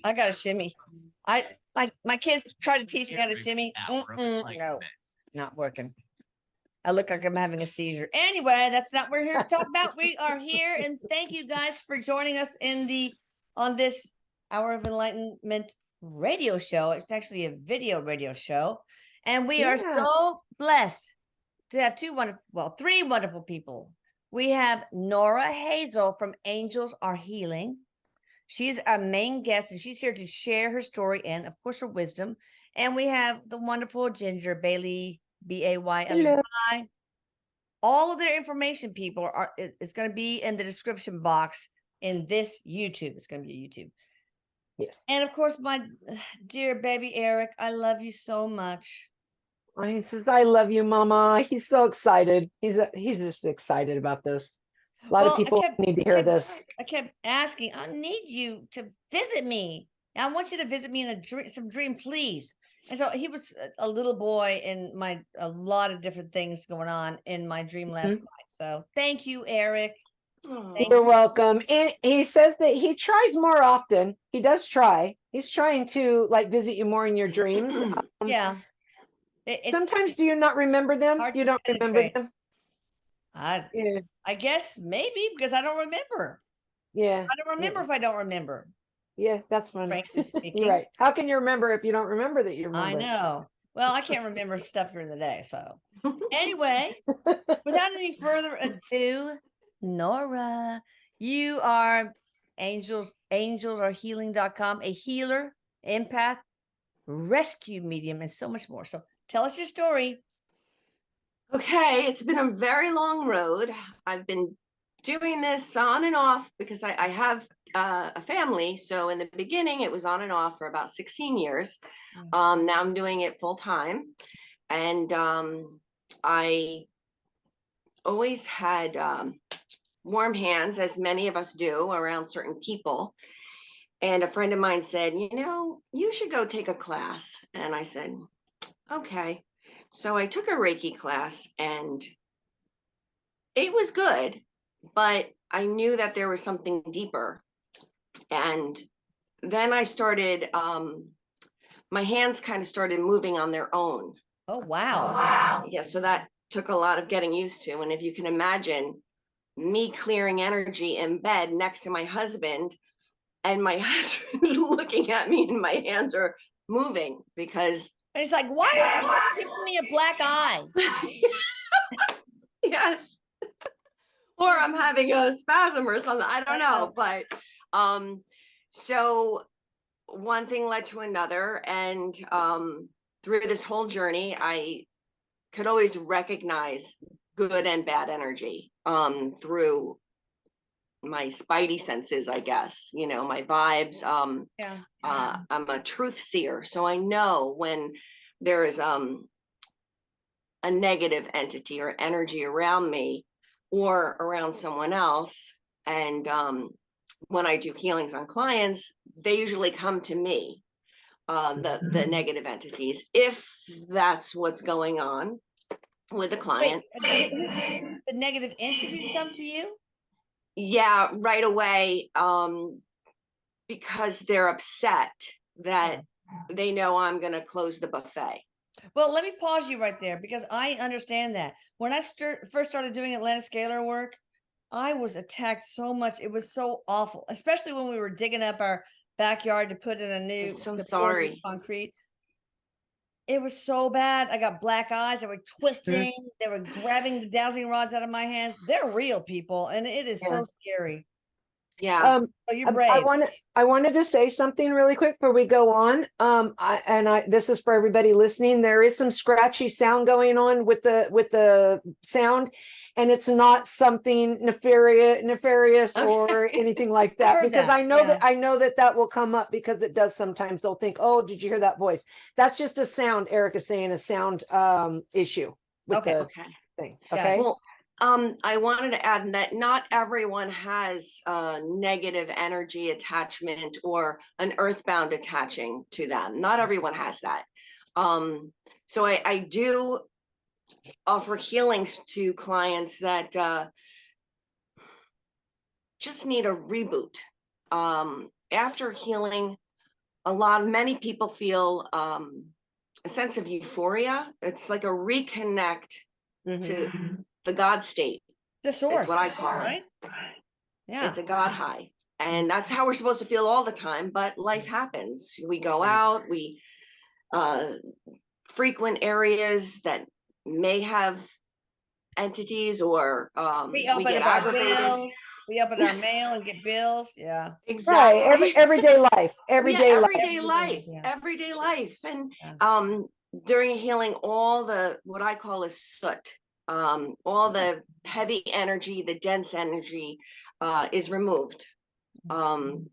I got a shimmy. My kids try to teach me how to shimmy. No, not working. I look like I'm having a seizure. Anyway, that's not what we're here to talk about. We are here, and thank you guys for joining us on this Hour of Enlightenment radio show. It's actually a video radio show, and we are Yeah. so blessed to have three wonderful people. We have Nora Hazel from Angels Are Healing. She's our main guest, and she's here to share her story and, of course, her wisdom. And we have the wonderful Ginger Bailey, Hello. Bailey. All of their information, people, it's going to be in the description box in this YouTube. It's going to be a YouTube. Yes. And of course, my dear baby Erik, I love you so much. He says, "I love you, Mama." He's so excited. He's just excited about this. A lot of people need to hear this. I kept asking, I need you to visit me. I want you to visit me in some dream, please. And so he was a little boy in a lot of different things going on in my dream last night. So thank you, Erik. You're welcome. And he says that he tries more often. He does try. He's trying to visit you more in your dreams. Yeah. Sometimes do you not remember them? You don't remember them? I guess maybe because I don't remember. Yeah. I don't remember if I don't remember. Yeah, that's funny. Frankly speaking. You're right. How can you remember if you don't remember that you remember? I know. Well, I can't remember stuff during the day. So anyway, without any further ado, Nora, you are angelsarehealing.com, a healer, empath, rescue medium, and so much more. So tell us your story. Okay, it's been a very long road. I've been doing this on and off because I have a family. So in the beginning, it was on and off for about 16 years. Now I'm doing it full time. And I always had warm hands, as many of us do, around certain people. And a friend of mine said, you should go take a class. And I said, okay. So I took a Reiki class and it was good, but I knew that there was something deeper. And then I started, my hands kind of started moving on their own. Oh, wow. Yeah, so that took a lot of getting used to. And if you can imagine me clearing energy in bed next to my husband, and my husband's looking at me and my hands are moving because... And he's like, why are you giving me a black eye? Yes. Or I'm having a spasm or something. I don't know. But so one thing led to another. And through this whole journey, I could always recognize good and bad energy through my spidey senses, I guess, my vibes. I'm a truth seer. So I know when there is a negative entity or energy around me or around someone else. And when I do healings on clients, they usually come to me, the negative entities, if that's what's going on with the client. Wait, the negative entities come to you? Yeah, right away, because they're upset that they know I'm going to close the buffet. Well, let me pause you right there because I understand that. When I first started doing Atlantic scalar work, I was attacked so much. It was so awful, especially when we were digging up our backyard to put in a new concrete. It was so bad. I got black eyes. They were twisting. They were grabbing the dowsing rods out of my hands. They're real people, and it is so scary. Yeah. So you're brave. I wanted to say something really quick before we go on. This is for everybody listening. There is some scratchy sound going on with the sound, and it's not something nefarious or anything like that. Because I know that will come up because it does sometimes. They'll think, "Oh, did you hear that voice?" That's just a sound. Erik is saying a sound issue with the thing. Okay. Well, I wanted to add that not everyone has negative energy attachment or an earthbound attaching to them. Not everyone has that. So I do offer healings to clients that just need a reboot. After healing many people feel a sense of euphoria. It's like a reconnect to the God state, The source, is what I call right? it. Yeah. It's a God high. And that's how we're supposed to feel all the time, but life happens. We go out, we frequent areas that may have entities, or We we open get up our aggravated. bills. We open our mail and get bills. Yeah. Right. Exactly. Everyday life, Yeah, everyday life. Yeah. everyday life. And Yeah. during healing, all the, what I call is soot, all the heavy energy, the dense energy is removed. And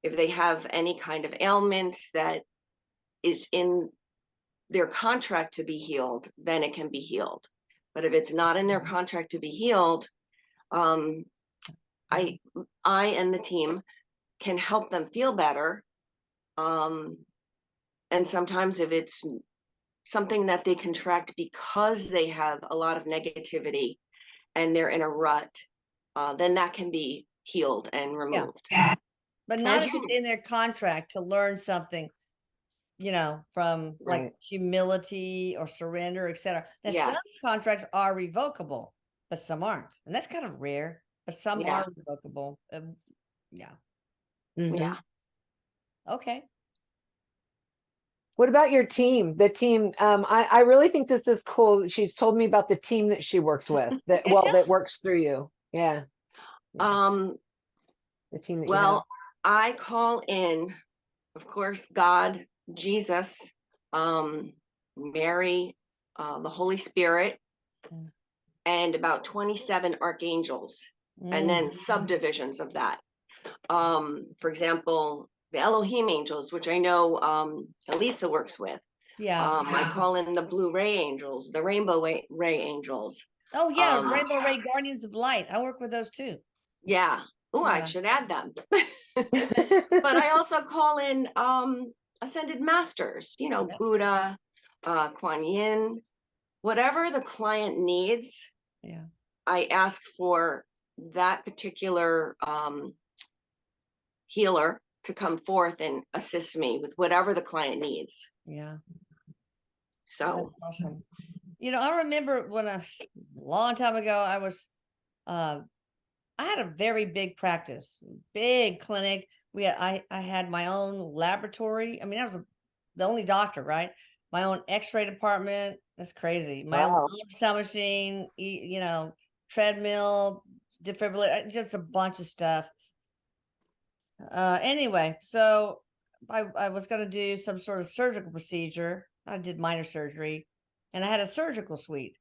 if they have any kind of ailment that is in their contract to be healed, then it can be healed. But if it's not in their contract to be healed, I and the team can help them feel better. And sometimes if it's something that they contract because they have a lot of negativity and they're in a rut, then that can be healed and removed. Yeah. But not As if you it's in their contract to learn something, from like Right. humility or surrender, etc. Now, some Yes. contracts are revocable, but some aren't. And that's kind of rare, but some Yeah. are revocable. Yeah. Yeah. Okay. What about your team? The team, I really think this is cool. She's told me about the team that she works with, that Yeah, that works through you. Yeah. Um, The team that you have. well, I call in, of course, God, Jesus, Mary, the Holy Spirit, Mm. and about 27 archangels, and then subdivisions of that. For example, the Elohim angels, which I know Elisa works with. Yeah. I call in the blue ray angels, the rainbow ray angels. Oh yeah, Rainbow Ray Guardians of Light. I work with those too. Yeah. Oh, I Yeah. should add them. But I also call in ascended masters, Yep. Buddha, Kuan Yin, whatever the client needs. Yeah. I ask for that particular healer to come forth and assist me with whatever the client needs. Yeah. So That's awesome. I remember when a long time ago, I had a very big practice, big clinic. I had my own laboratory. I mean, I was the only doctor, right? My own X-ray department. That's crazy. My own Wow. ultrasound machine, treadmill, defibrillator, just a bunch of stuff. Anyway, so I was going to do some sort of surgical procedure. I did minor surgery, and I had a surgical suite.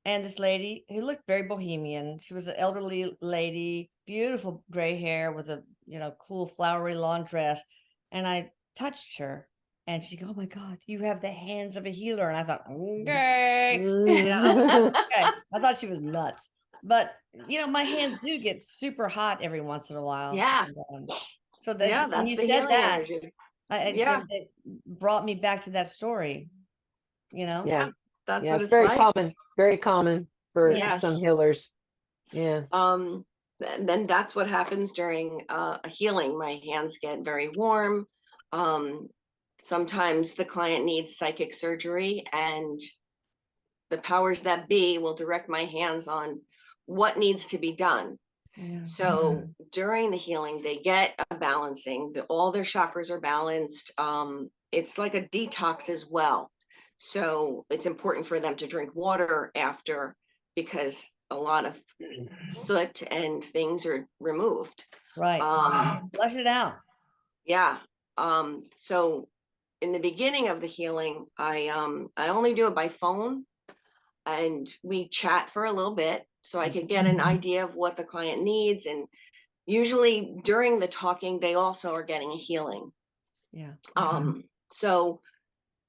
And this lady who looked very bohemian, she was an elderly lady, beautiful gray hair with a cool flowery lawn dress. And I touched her, and she go, "Oh my God, you have the hands of a healer." And I thought, okay, okay. I thought she was nuts, but my hands do get super hot every once in a while. yeah, And, so yeah, when that's you the said healing that, energy. yeah, it brought me back to that story. Yeah. That's Yeah. what It's it's very like. common. Very common for Yes. some healers. Yeah. And then that's what happens during a healing. My hands get very warm. Sometimes the client needs psychic surgery, and the powers that be will direct my hands on what needs to be done. Yeah. So during the healing, they get a balancing. All their chakras are balanced. It's like a detox as well. So it's important for them to drink water after, because a lot of soot and things are removed. Right. Flush it out. Yeah. So in the beginning of the healing, I only do it by phone, and we chat for a little bit so I could get an idea of what the client needs. And usually during the talking, they also are getting a healing. Yeah. So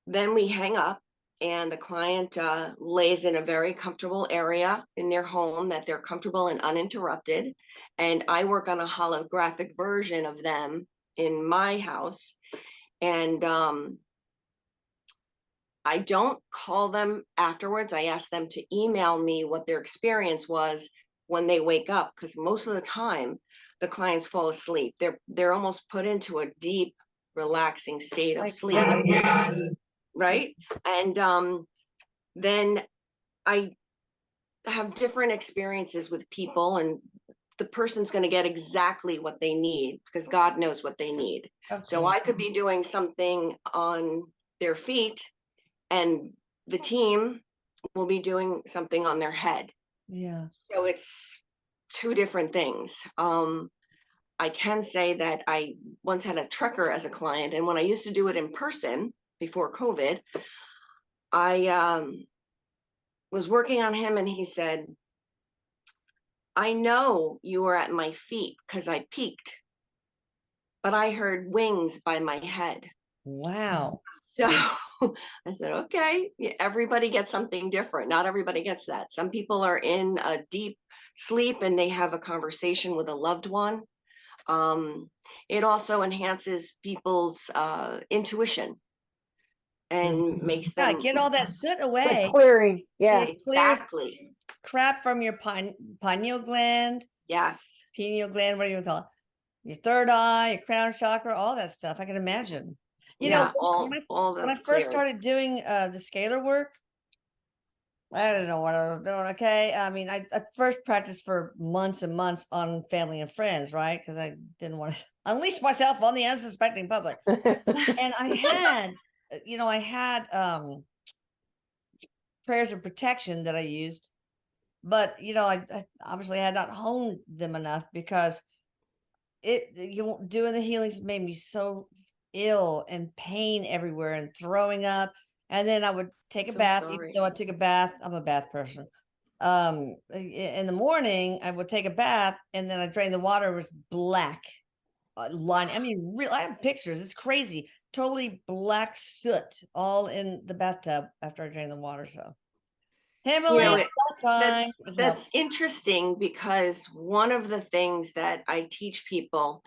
then we hang up, and the client lays in a very comfortable area in their home that they're comfortable and uninterrupted. And I work on a holographic version of them in my house. And I don't call them afterwards. I ask them to email me what their experience was when they wake up, because most of the time the clients fall asleep. They're almost put into a deep, relaxing state of Like, sleep, right? And then I have different experiences with people, and the person's going to get exactly what they need because God knows what they need. So I could be doing something on their feet, and the team will be doing something on their head. Yeah. So it's two different things. I can say that I once had a trucker as a client, and when I used to do it in person before COVID, I was working on him, and he said, I know you were at my feet because I peeked, but I heard wings by my head. Wow. So I said, okay, everybody gets something different. Not everybody gets that. Some people are in a deep sleep and they have a conversation with a loved one. It also enhances people's intuition and makes Yeah, them get all that soot Like away. clearing. Yeah. It clears exactly. crap from your pineal gland, Yes. pineal gland, what do you call it? Your third eye, your crown chakra, all that stuff. I can imagine. You know, Yeah. All when I that's first clear. started doing the scalar work, I didn't know what I was doing. Okay. I mean, I first practiced for months and months on family and friends, right? Because I didn't want to unleash myself on the unsuspecting public. And I had, I had prayers of protection that I used, but I obviously had not honed them enough because doing the healings made me so ill and pain everywhere and throwing up. And then I would take a So bath, even sorry. though I took a bath. I'm a bath person. In the morning, I would take a bath, and then I drain the water. It was black line. I mean, real. I have pictures. It's crazy. Totally black soot all in the bathtub after I drained the water. So You Himalayan know, salt time. that's interesting because one of the things that I teach people,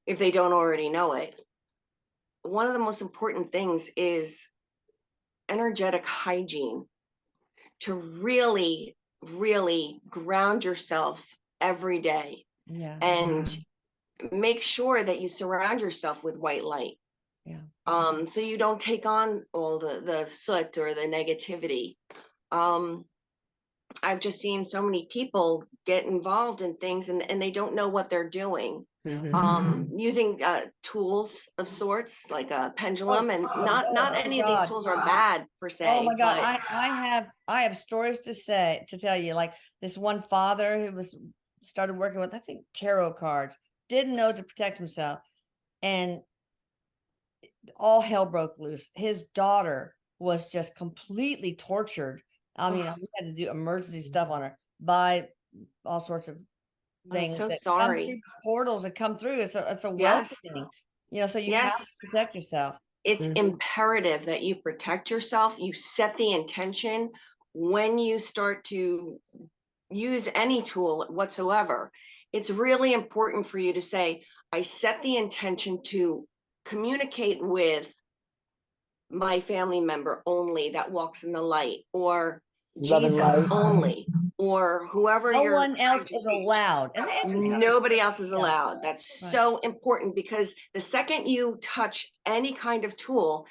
if they don't already know it, one of the most important things is energetic hygiene, to really, really ground yourself every day Yeah. and make sure that you surround yourself with white light. Yeah. So you don't take on all the soot or the negativity. I've just seen so many people get involved in things and they don't know what they're doing. Using tools of sorts like a pendulum, and not Oh any of these God. tools are bad per Oh se, my God. but I have stories to tell you. Like this one father who started working with, I think, tarot cards, didn't know to protect himself, and all hell broke loose. His daughter was just completely tortured. I mean, we had to do emergency stuff on her by all sorts of I'm things so that come through sorry. portals that come through. It's a Yes, welcoming, so you have yes. to protect yourself. It's imperative that you protect yourself. You set the intention when you start to use any tool whatsoever. It's really important for you to say, I set the intention to communicate with my family member only that walks in the light, or Love and Jesus light. only, or whoever No you're one else trying to is teach. allowed, and they actually Nobody else is yeah. allowed. That's Right. so important, because the second you touch any kind of tool,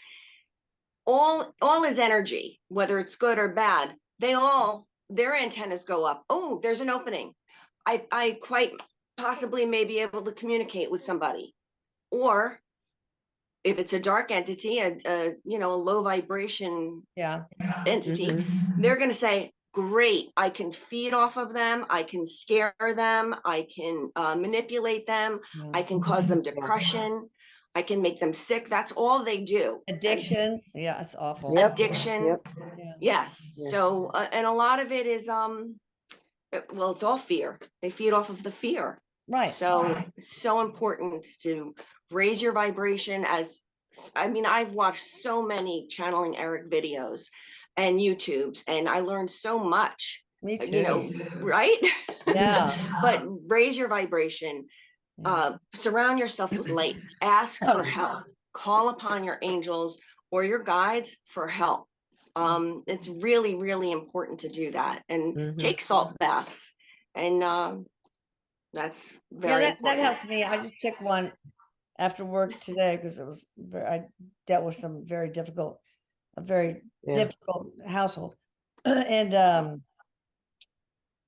all is energy, whether it's good or bad. Their antennas go up. Oh, there's an opening. I quite possibly may be able to communicate with somebody. Or if it's a dark entity, a low vibration Yeah. entity, they're going to say, great, I can feed off of them, I can scare them, I can manipulate them, Yeah. I can cause them depression, I can make them sick. That's all they do. Addiction. Yeah, it's awful. Yep. Addiction. Yep. Yeah. Yes. Yeah. So and a lot of it is well, it's all fear. They feed off of the fear. Right. So it's so important to raise your vibration. I've watched so many channeling Erik videos and YouTubes, and I learned so much, Me too. right? Yeah. But raise your vibration, Yeah. surround yourself with light, ask for help, call upon your angels or your guides for help. It's really, really important to do that, and take salt baths, and That's Yeah, very that important. helps me. I just took one after work today because I dealt with some a very Yeah. difficult household. And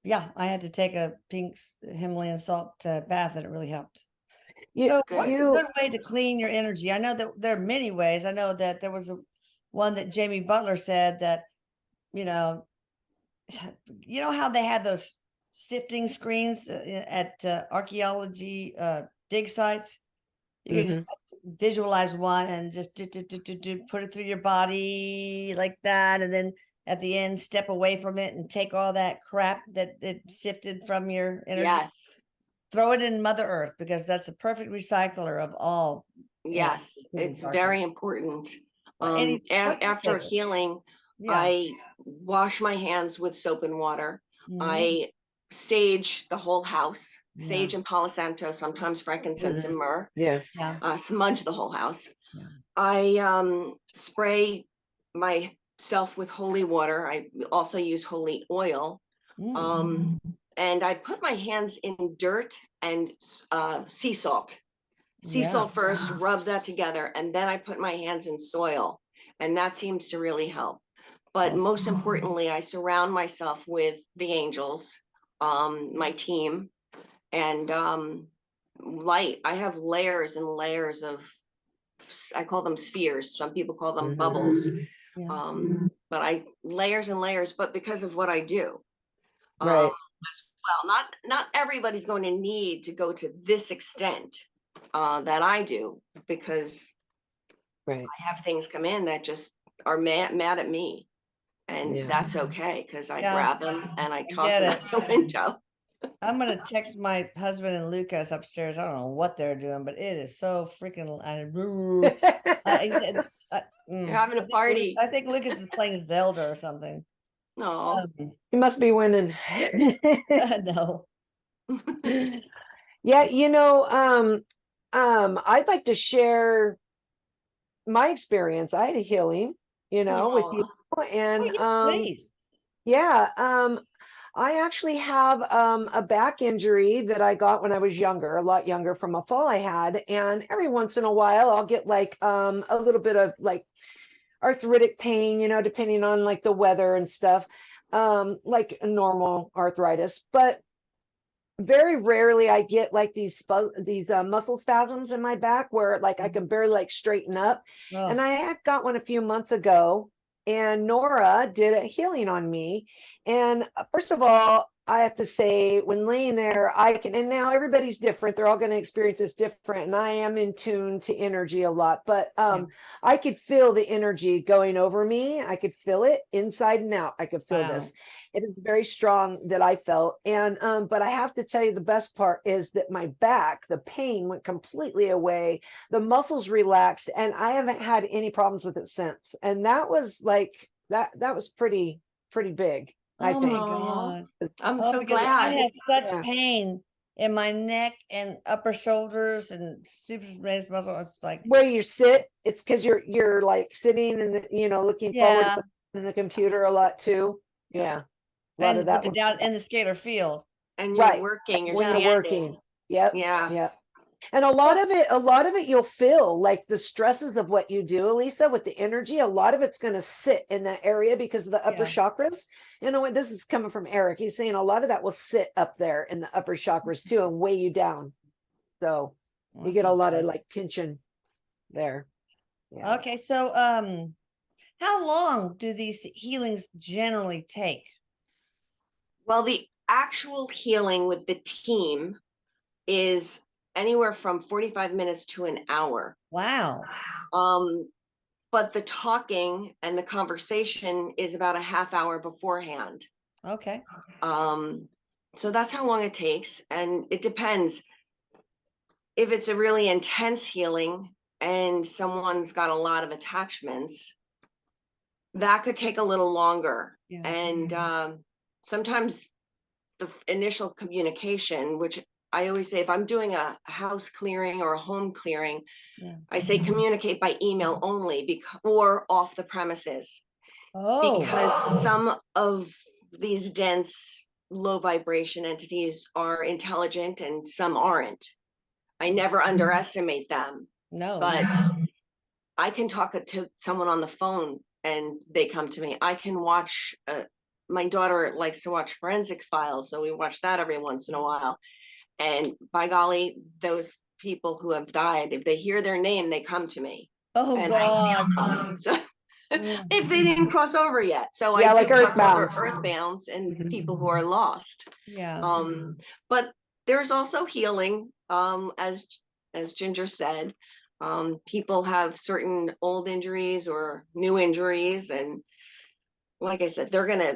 yeah, I had to take a pink Himalayan salt bath and it really helped. So Good. what's a good way to clean your energy? I know that there are many ways. I know that there was one that Jamie Butler said that, you know, you know how they had those sifting screens at archaeology dig sites? You can just visualize one and just put it through your body like that. And then at the end, step away from it and take all that crap that it sifted from your energy. Yes. Throw it in Mother Earth because that's a perfect recycler of all. Yes, it's very important. After healing, I wash my hands with soap and water. I sage the whole house, sage and Palo Santo, sometimes frankincense and myrrh. Yeah. Smudge the whole house. I spray myself with holy water. I also use holy oil. And I put my hands in dirt and sea salt. Sea salt first, rub that together, and then I put my hands in soil, and that seems to really help. But most importantly, I surround myself with the angels, my team, and light. I have layers and layers of, I call them spheres. Some people call them bubbles. But I layers and layers, but because of what I do. Right. Well, not everybody's going to need to go to this extent that I do, because Right. I have things come in that just are mad at me, and that's okay because I grab them and I toss them out the window. I'm gonna text my husband and Lucas upstairs. I don't know what they're doing, but it is so freaking. You're having a party. I think Lucas is playing Zelda or something. No. He must be winning. No. Yeah, I'd like to share my experience. I had a healing, with you, and Please. I actually have a back injury that I got when I was younger, a lot younger, from a fall I had, and every once in a while I'll get like a little bit of like arthritic pain, depending on like the weather and stuff, like a normal arthritis, but very rarely I get like these muscle spasms in my back where like I can barely like straighten up. And I had got one a few months ago, and Nora did a healing on me. And first of all, I have to say, when laying there, and now everybody's different. They're all going to experience this different. And I am in tune to energy a lot, but I could feel the energy going over me. I could feel it inside and out. I could feel this. It is very strong that I felt. And, but I have to tell you, the best part is that my back, the pain went completely away. The muscles relaxed, and I haven't had any problems with it since. And that was like, that was pretty big. I think. My God. I'm so glad. I had such pain in my neck and upper shoulders and super raised muscle. It's like where you sit. It's because you're like sitting and looking forward in the computer a lot too. Yeah. A lot of that looking down in the scalar field. And you're working, you're standing. Working. Yep. Yeah. And a lot of it you'll feel like the stresses of what you do, Elisa, with the energy. A lot of it's going to sit in that area because of the upper chakras. This is coming from Erik. He's saying a lot of that will sit up there in the upper chakras too and weigh you down. So you get a lot of like tension there. Yeah. Okay, so how long do these healings generally take? Well, the actual healing with the team is anywhere from 45 minutes to an hour. Wow. But the talking and the conversation is about a half hour beforehand. Okay. So that's how long it takes. And it depends. If it's a really intense healing and someone's got a lot of attachments, that could take a little longer. And sometimes the initial communication, which I always say, if I'm doing a house clearing or a home clearing, I say communicate by email only, or off the premises. Because some of these dense low vibration entities are intelligent and some aren't. I never underestimate them, No. but I can talk to someone on the phone and they come to me. I can watch, my daughter likes to watch Forensic Files, so we watch that every once in a while. And by golly, those people who have died, if they hear their name, they come to me. Oh And God. so Mm. if they didn't cross over yet. So Yeah, I do like cross over Earthbound. earthbounds and Mhm. people who are lost. Yeah. But there's also healing, as Ginger said. People have certain old injuries or new injuries, and like I said,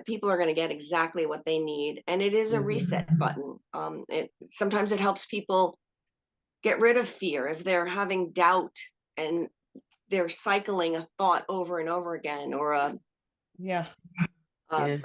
people are gonna get exactly what they need, and it is a Mhm. reset button. It sometimes it helps people get rid of fear if they're having doubt and they're cycling a thought over and over again, or Yeah. Yeah.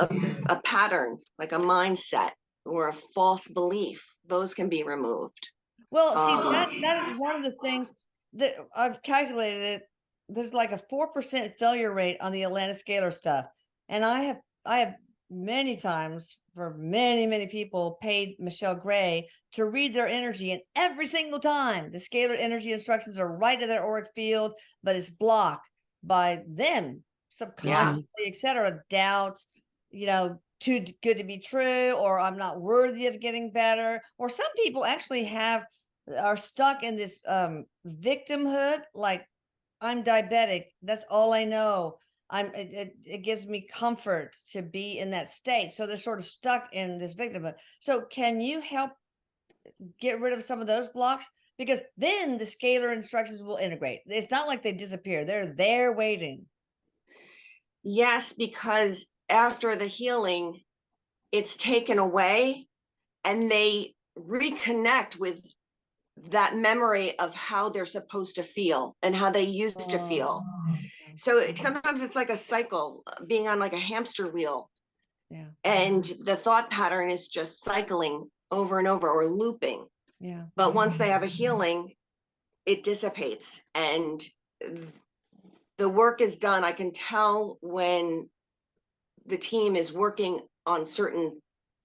a pattern, like a mindset or a false belief. Those can be removed. Well, see, that Um, that is one of the things that I've calculated it. There's like a 4% failure rate on the Atlanta scalar stuff. And I have many times for many, many people paid Michelle Gray to read their energy, and every single time the scalar energy instructions are right in their auric field, but it's blocked by them subconsciously, etc. Doubts, too good to be true, or I'm not worthy of getting better. Or some people actually are stuck in this victimhood, like, I'm diabetic, that's all I know. It gives me comfort to be in that state, so they're sort of stuck in this victimhood. So can you help get rid of some of those blocks? Because then the scalar instructions will integrate. It's not like they disappear, they're there waiting. yes, because after the healing, it's taken away and they reconnect with that memory of how they're supposed to feel and how they used to feel. So sometimes it's like a cycle, being on like a hamster wheel, Yeah. and the thought pattern is just cycling over and over or looping. Yeah. But once they have a healing, it dissipates and the work is done. I can tell when the team is working on certain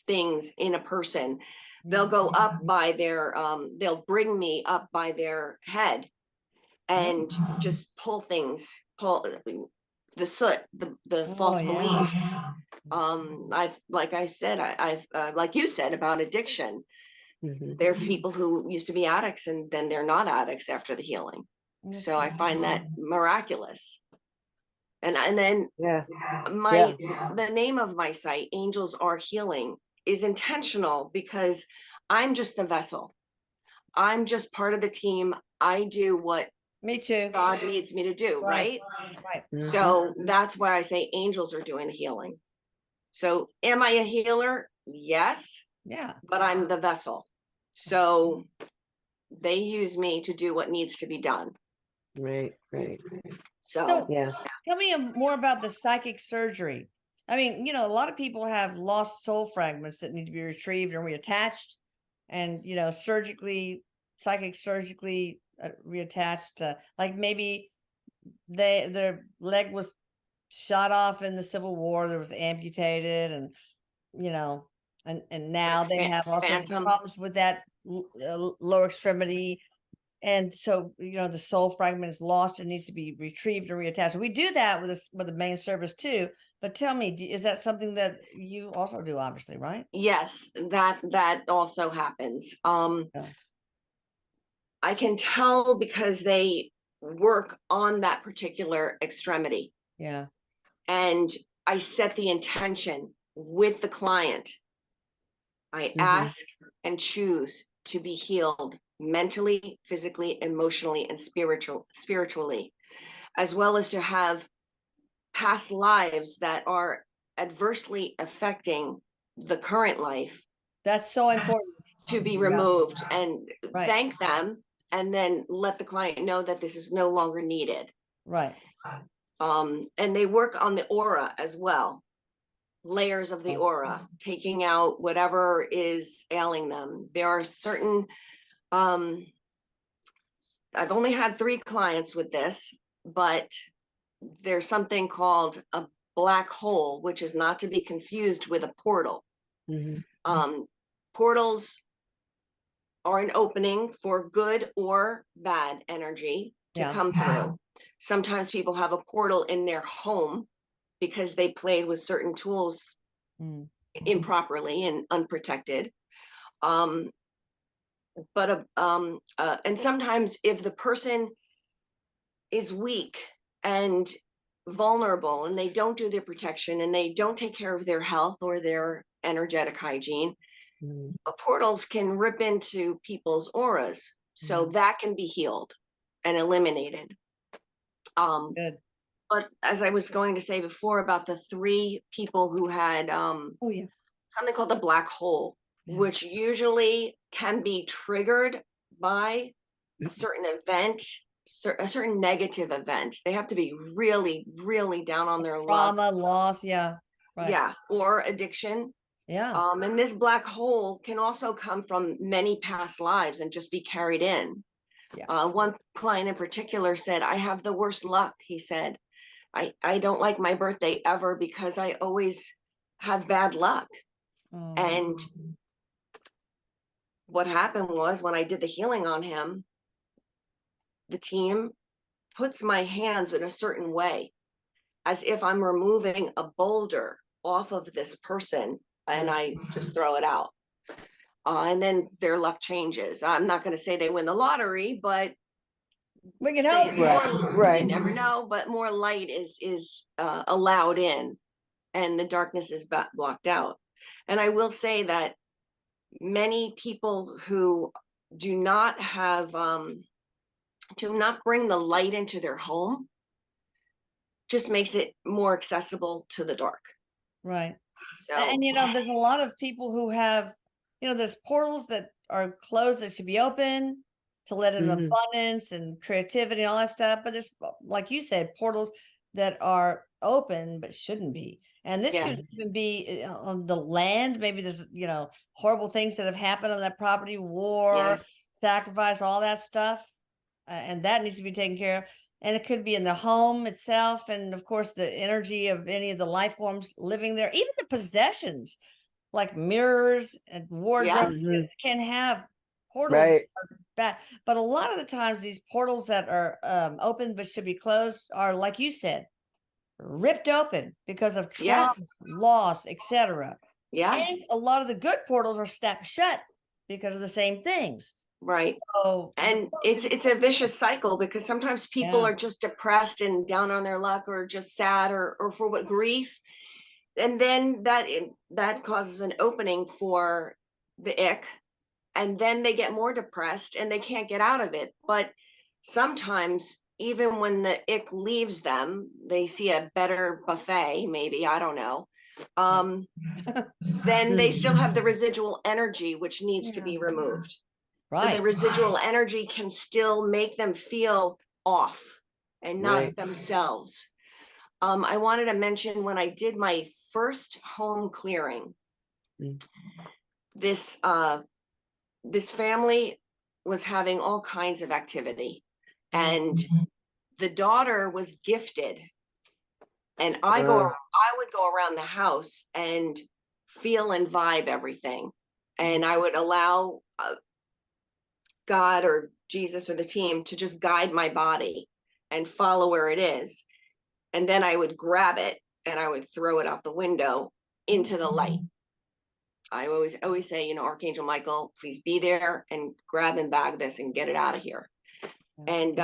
things in a person. They'll go up by their, they'll bring me up by their head and just pull things, pull the soot, the false beliefs. I've, like I said, I've like you said about addiction. Mhm. There are people who used to be addicts and then they're not addicts after the healing. So I find that miraculous. And then Yeah. the name of my site, Angels Are Healing, is intentional because I'm just the vessel. I'm just part of the team. I do what Me too. God needs me to do, right? Right. Mhm. So that's why I say angels are doing the healing. So am I a healer? Yes, Yeah. but I'm the vessel. So they use me to do what needs to be done. Right. Right. So Yeah. Tell me more about the psychic surgery. I mean, a lot of people have lost soul fragments that need to be retrieved and reattached, and surgically reattached. Like maybe their leg was shot off in the Civil War, there was amputated, and you know, and now they have all sorts of phantom. problems with that lower extremity. And so, the soul fragment is lost and needs to be retrieved and reattached. We do that with the main service too. But tell me, is that something that you also do? Obviously, right? Yes, that also happens. Yeah. I can tell because they work on that particular extremity. Yeah. And I set the intention with the client. I Mhm. ask and choose to be healed mentally, physically, emotionally, and spiritually, as well as to have past lives that are adversely affecting the current life That's so important. to be Yeah. removed, and Right. thank them, and then let the client know that this is no longer needed. Right. And they work on the aura as well, layers of the aura, taking out whatever is ailing them. There are certain, I've only had 3 clients with this, but there's something called a black hole, which is not to be confused with a portal. Mhm. Portals are an opening for good or bad energy to come through. Sometimes people have a portal in their home because they played with certain tools improperly and unprotected. And sometimes if the person is weak and vulnerable and they don't do their protection and they don't take care of their health or their energetic hygiene, portals can rip into people's auras. So that can be healed and eliminated. Good. But as I was going to say before about the 3 people who had something called the black hole, which usually can be triggered by a certain event, a certain negative event. They have to be really, really down on their luck. Trauma, loss, Or addiction. And this black hole can also come from many past lives and just be carried in. One client in particular said, I have the worst luck. He said, I don't like my birthday ever because I always have bad luck. And what happened was when I did the healing on him, the team puts my hands in a certain way, as if I'm removing a boulder off of this person, and I just throw it out. And then their luck changes. I'm not going to say they win the lottery, but we can help. You never know, but more light is allowed in, and the darkness is blocked out. And I will say that many people who do not have do not bring the light into their home just makes it more accessible to the dark. Right. So, And there's a lot of people who have, there's portals that are closed that should be open to let in abundance and creativity and all that stuff. But there's, like you said, portals that are open but shouldn't be. And this could even be on the land. Maybe there's, horrible things that have happened on that property, war, sacrifice, all that stuff. And that needs to be taken care of. And it could be in the home itself. And of course, the energy of any of the life forms living there, even the possessions like mirrors and wardrobes can have portals that are bad. But a lot of the times these portals that are open but should be closed are, like you said, ripped open because of trauma, loss, etc. And a lot of the good portals are snapped shut because of the same things. Right. And it's a vicious cycle, because sometimes people are just depressed and down on their luck, or just sad, or for what grief. And then that causes an opening for the ick. And then they get more depressed and they can't get out of it. But sometimes even when the ick leaves them, they see a better buffet, maybe, I don't know. Then they still have the residual energy, which needs to be removed. So the residual energy can still make them feel off and not themselves. I wanted to mention, when I did my first home clearing, this family was having all kinds of activity, and the daughter was gifted. And I would go around the house and feel and vibe everything, and I would allow God or Jesus or the team to just guide my body and follow where it is. And then I would grab it and I would throw it out the window into the light. I always say, Archangel Michael, please be there and grab and bag this and get it out of here. And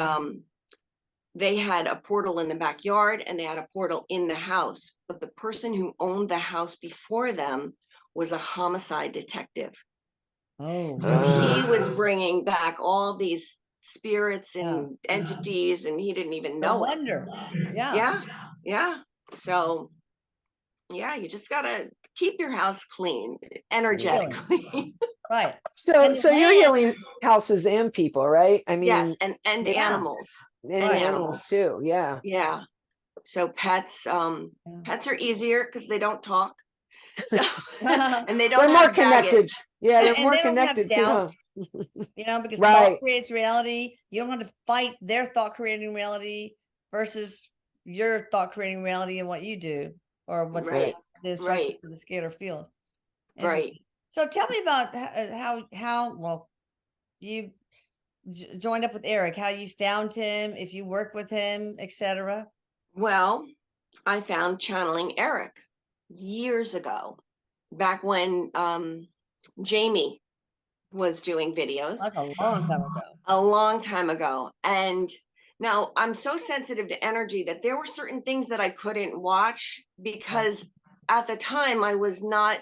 they had a portal in the backyard and they had a portal in the house. But the person who owned the house before them was a homicide detective. So he was bringing back all these spirits and entities, and he didn't even know it. So you just gotta keep your house clean, energetically. Right. So you're healing houses and people, right? I mean, yes, and animals. And animals too. Yeah. So pets are easier because they don't talk. So and they don't they're more connected. They're more connected too. Because thought creates reality. You don't have to fight their thought creating reality versus your thought creating reality and what you do, or what's the instructions of the scalar field. Right. So tell me about how well you joined up with Erik, how you found him, if you work with him, etc. Well, I found channeling Erik years ago, back when Jamie was doing videos That's a long time ago. a long time ago. And now I'm so sensitive to energy that there were certain things that I couldn't watch because at the time I was not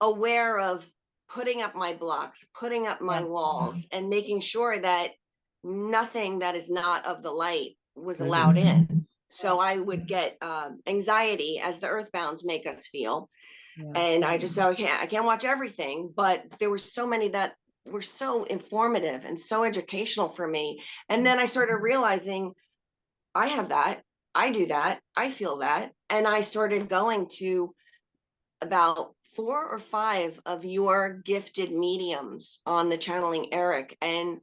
aware of putting up my blocks, putting up my Yeah. walls, and making sure that nothing that is not of the light was allowed in. So I would get anxiety, as the earthbounds make us feel. Yeah. And I just said, I can't watch everything, but there were so many that were so informative and so educational for me. And then I started realizing I have that, I do that, I feel that. And I started going to about 4 or 5 of your gifted mediums on the channeling Erik. And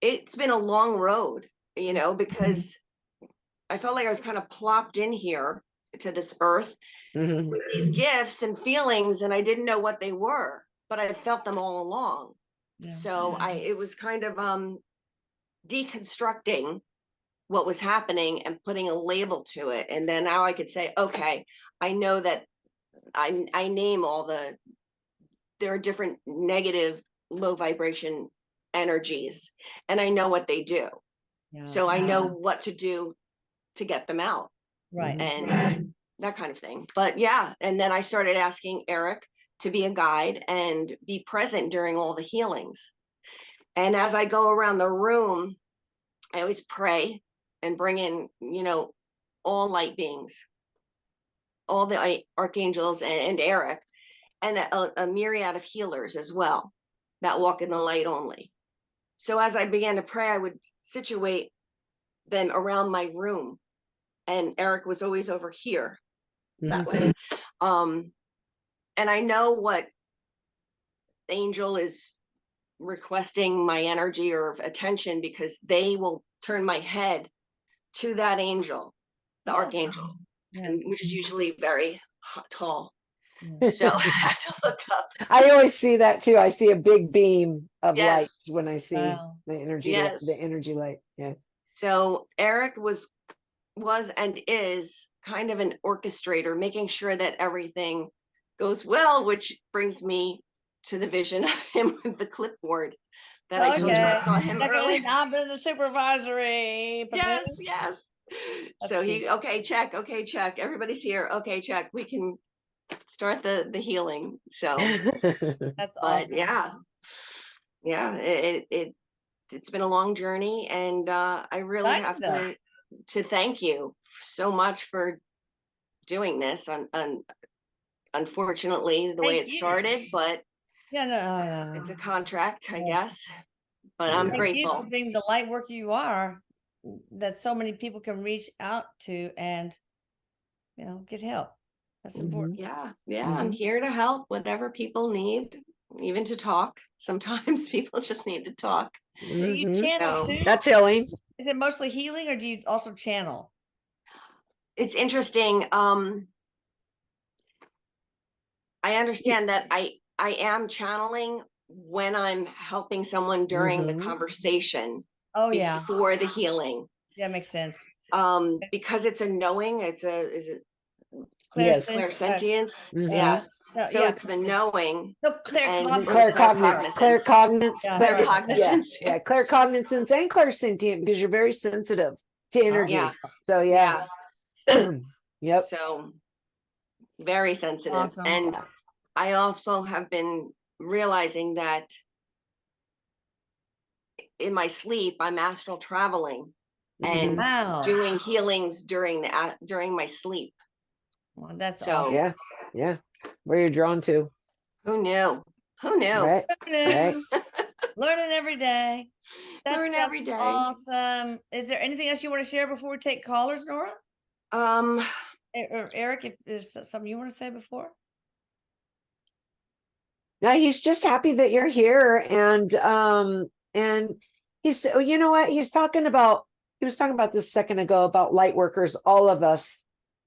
it's been a long road, because I felt like I was kind of plopped in here to this earth with these gifts and feelings, and I didn't know what they were, but I felt them all along. Yeah. So it was kind of deconstructing what was happening and putting a label to it. And then now I could say, okay, I know that I name all there are different negative, low vibration energies, and I know what they do. Yeah. So I know what to do to get them out. Right. And that kind of thing. But yeah, and then I started asking Erik to be a guide and be present during all the healings. And as I go around the room, I always pray and bring in, all light beings, all the archangels and Erik, and a myriad of healers as well that walk in the light only. So as I began to pray, I would situate them around my room, and Erik was always over here that way. And I know what angel is requesting my energy or attention, because they will turn my head to that angel, the archangel, which is usually very tall. So I have to look up. I always see that too. I see a big beam of lights when I see the energy, the energy light. Yeah. So Erik was and is kind of an orchestrator, making sure that everything goes well, which brings me to the vision of him with the clipboard that I told you I saw him earlier. I'm in the supervisory. Yes. So he, check, everybody's here. Okay, check. We can start the healing. So that's awesome. Yeah, it's been a long journey, and I really have to thank you so much for doing this. Unfortunately, the way it started, but it's a contract, I guess. But I'm grateful. Thank you for being the light worker you are, that so many people can reach out to and get help. That's important. Yeah. I'm here to help whatever people need, even to talk. Sometimes people just need to talk. Do you channel too? That's healing. Is it mostly healing, or do you also channel? It's interesting. I understand that I am channeling when I'm helping someone during the conversation. Before the healing. Yeah, makes sense. Because it's a knowing. Is it clairsentience? Yeah. So it's the knowing. No, claircognizance. Yeah, claircognizance and clairsentient, because you're very sensitive to energy. So yep. So very sensitive. Awesome. And I also have been realizing that in my sleep, I'm astral traveling and doing healings during my sleep. Well, that's so yeah. Where you're drawn to. Who knew? Right. Learning every day. Learn every day. Awesome. Is there anything else you want to share before we take callers, Nora? Or Erik, if there's something you want to say before? No, he's just happy that you're here, and he's, you know what, he was talking about this a second ago about light workers. All of us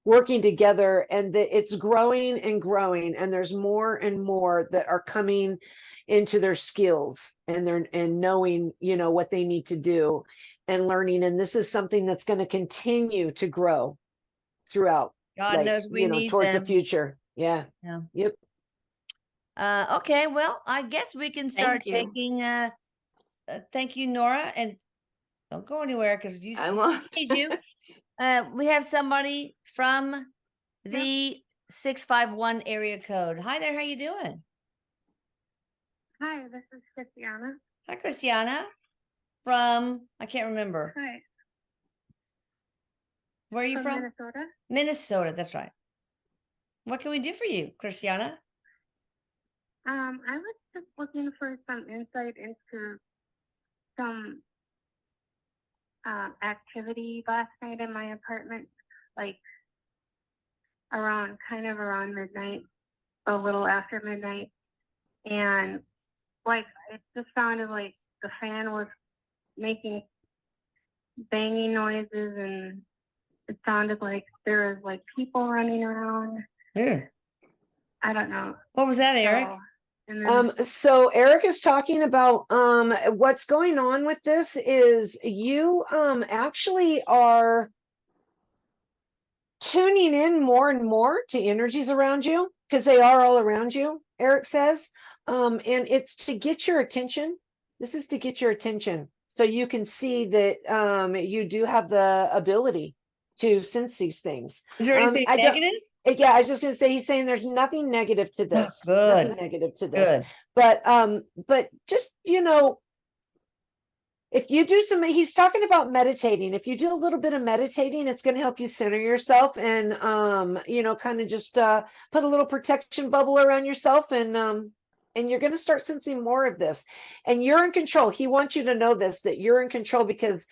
working together, and that it's growing and growing, and there's more and more that are coming into their skills and knowing, what they need to do and learning. And this is something that's going to continue to grow throughout, God knows we need towards the them. future. Yeah. Yeah. Yep. Okay, well, I guess we can start Thank you. taking thank you, Nora, and don't go anywhere because you I won't. need you. We have somebody from the 651 area code. Hi there, how you doing? Hi, this is Christiana. Hi, Christiana. From I can't remember. Hi, Where are you from? Minnesota. Minnesota, that's right. What can we do for you, Christiana? I was just looking for some insight into some activity last night in my apartment, like around midnight, a little after midnight, and like it just sounded like the fan was making banging noises, and it sounded like there was like people running around. Yeah. I don't know. What was that, Eric? So, and then, So Eric is talking about what's going on with this is you actually are tuning in more and more to energies around you, because they are all around you, Eric says. And it's to get your attention. This is to get your attention so you can see that you do have the ability to sense these things. Is there anything I don't- negative? Yeah, I was just going to say, he's saying there's nothing negative to this. Good. Nothing negative to this. Good. But just, if you do he's talking about meditating. If you do a little bit of meditating, it's going to help you center yourself and, kind of just put a little protection bubble around yourself, and you're going to start sensing more of this, and you're in control. He wants you to know this, that you're in control, because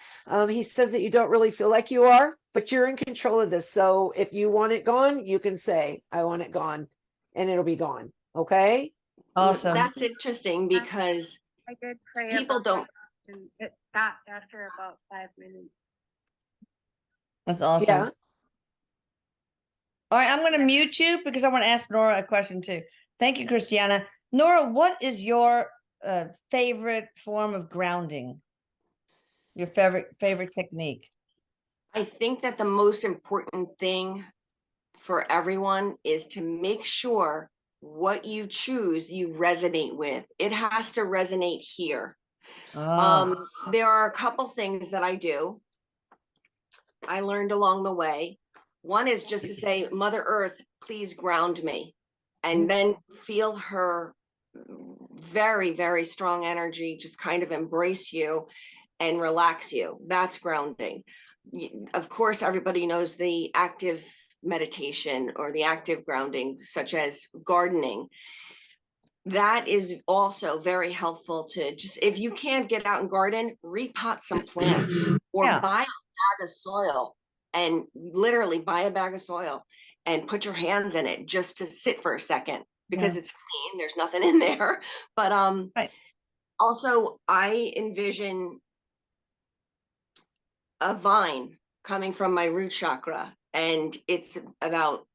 he says that you don't really feel like you are, but you're in control of this. So if you want it gone, you can say, I want it gone, and it'll be gone. Okay. Awesome. That's interesting because I did pray. people about don't. that, and it stopped after about 5 minutes. That's awesome. Yeah. All right, I'm going to mute you because I want to ask Nora a question too. Thank you, Christiana. Nora, what is your favorite form of grounding? Your favorite technique? I think that the most important thing for everyone is to make sure what you choose you resonate with. It has to resonate here. There are a couple things that I do. I learned along the way. One is just to say, Mother Earth, please ground me, and then feel her very, very strong energy just kind of embrace you and relax you. That's grounding. Of course, everybody knows the active meditation or the active grounding, such as gardening. That is also very helpful to just, if you can't get out and garden, repot some plants or buy a bag of soil, and literally buy a bag of soil and put your hands in it just to sit for a second, because it's clean. There's nothing in there. But also I envision a vine coming from my root chakra, and it's about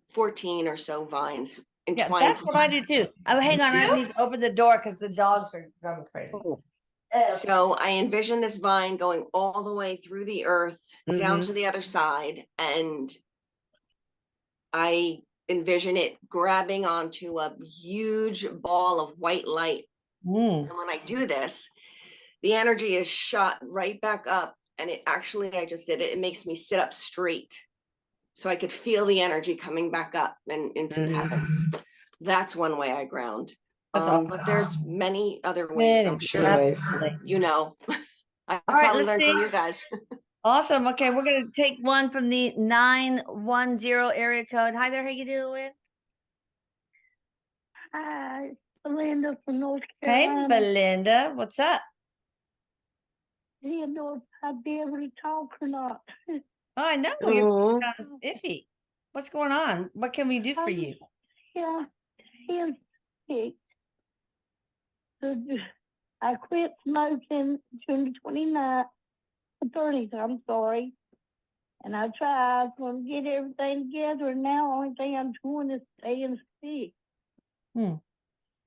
14 or so vines entwined. That's what I do too. Oh, hang on, I need to open the door because the dogs are going crazy. So I envision this vine going all the way through the earth down to the other side, and I envision it grabbing onto a huge ball of white light. And when I do this, the energy is shot right back up, and it actually, I just did it, it makes me sit up straight so I could feel the energy coming back up and into the heavens. That's one way I ground. But there's many other ways, I'm sure. Absolutely. I All right, probably let's learned see. from you guys. Awesome. Okay, we're going to take one from the 910 area code. Hi there, how you doing? Hi, Belinda from North Hey, Carolina. Belinda, what's up? I didn't know if I'd be able to talk or not. Oh, I know, your voice sounds iffy. What's going on? What can we do for you? Yeah, he's sick. So I quit smoking June 29th, 30th, I'm sorry. And I tried to get everything together, and now the only thing I'm doing is staying sick.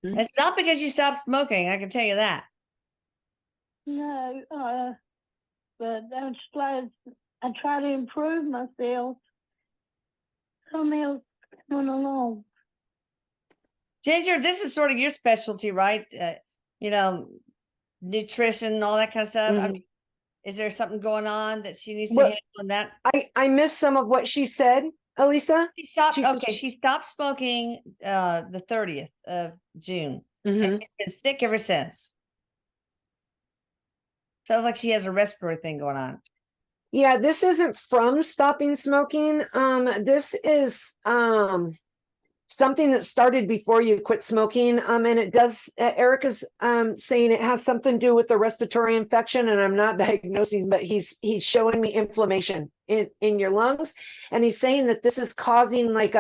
It's not because you stopped smoking. I can tell you that. No, but I try to improve myself. Something else coming along. Ginger, this is sort of your specialty, right? You know, nutrition and all that kind of stuff. I mean, is there something going on that she needs to Well, handle on that? I missed some of what she said, Elisa. She stopped. She said Okay, she stopped smoking the 30th of June, Mhm. and she's been sick ever since. Sounds like she has a respiratory thing going on. Yeah, this isn't from stopping smoking. This is something that started before you quit smoking. And it does, Eric is saying it has something to do with the respiratory infection, and I'm not diagnosing, but he's showing me inflammation in your lungs. And he's saying that this is causing like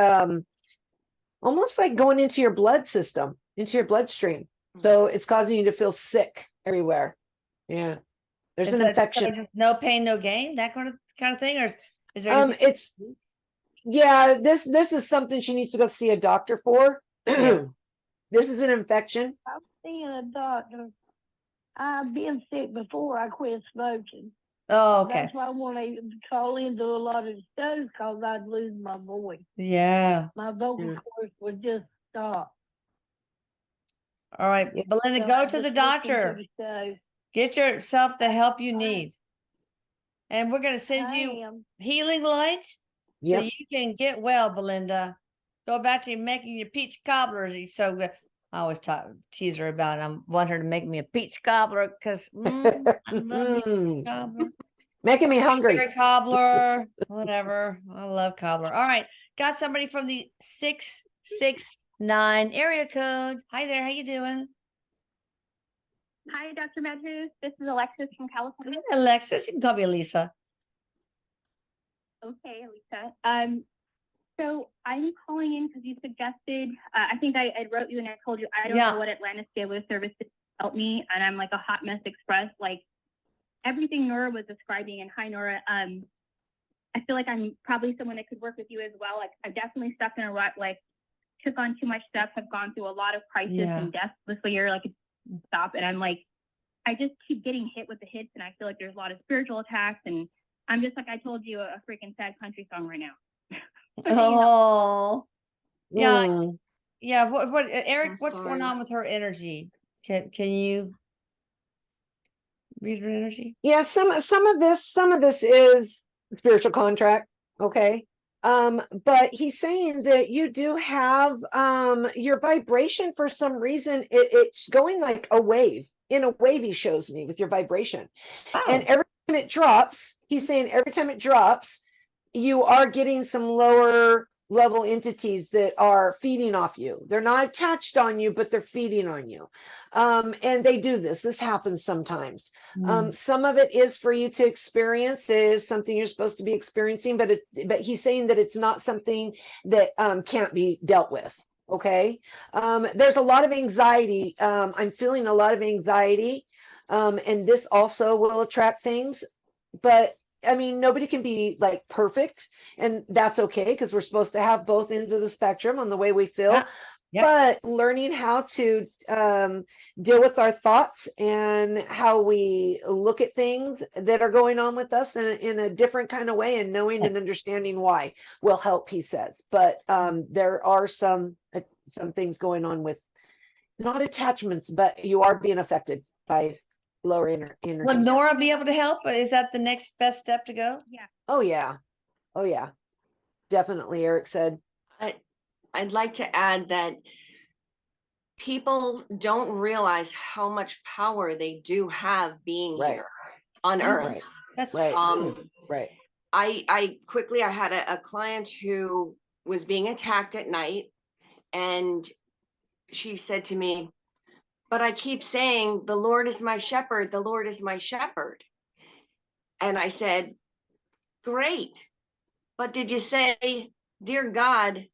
almost like going into your blood system, into your bloodstream. So it's causing you to feel sick everywhere. Yeah. There's an infection. Just no pain, no gain, that kind of thing, or is there? Anything? It's this is something she needs to go see a doctor for. Yeah. This is an infection. I'm seeing a doctor. I've been sick before I quit smoking. Oh, okay. That's why I want to call into a lot of shows, because I'd lose my voice. Yeah. My vocal cords would just stop. All right, Yeah. Belinda, So go I to the just listen doctor. to the show. Get yourself the help you need. And we're going to send I you am. healing light so Yep. you can get well, Belinda. Go back to making your peach cobblers. It's so good. I always tease her about it. I want her to make me a peach cobbler because I love peach cobbler. Making me hungry. Berry cobbler, whatever. I love cobbler. All right. Got somebody from the 669 area code. Hi there. How you doing? Hi, Dr. Medhus. This is Alexis from California. Hi, Alexis. You can call me Lisa. Okay, Lisa. So I'm calling in because you suggested, I think I wrote you and I told you I don't know what Atlantis Scalar Services helped me, and I'm like a hot mess express, like everything Nora was describing. And hi, Nora. I feel like I'm probably someone that could work with you as well. Like I've definitely stuck in a rut, like took on too much stuff, have gone through a lot of crisis and death this year, like stop. And I'm like, I just keep getting hit with the hits, and I feel like there's a lot of spiritual attacks, and I'm just like I told you, a freaking sad country song right now. Oh, yeah, Mm. yeah. What, Eric? I'm What's going sorry. on with her energy? Can you read her energy? Yeah, some of this is spiritual contract, okay? But he's saying that you do have your vibration for some reason, it's going like a wave. In a wave, he shows me with your vibration. And Oh, every time it drops, he's saying every time it drops, you are getting some lower level entities that are feeding off you. They're not attached on you, but they're feeding on you. And they do this. This happens sometimes. Some of it is for you to experience. It is something you're supposed to be experiencing, but he's saying that it's not something that can't be dealt with. Okay. There's a lot of anxiety. I'm feeling a lot of anxiety. And this also will attract things, but I mean, nobody can be like perfect, and that's okay because we're supposed to have both ends of the spectrum on the way we feel. Yeah. But learning how to deal with our thoughts and how we look at things that are going on with us in a different kind of way, and knowing and understanding why will help, he says. But there are some things going on with not attachments, but you are being affected by lower energy. Will Nora be able to help? Is that the next best step to go? Yeah. Oh yeah, definitely. Eric said. I'd like to add that people don't realize how much power they do have being here on Earth. Right. That's Right. Right. I quickly, I had a client who was being attacked at night, and she said to me, but I keep saying, the Lord is my shepherd, the Lord is my shepherd. And I said, great. But did you say, dear God,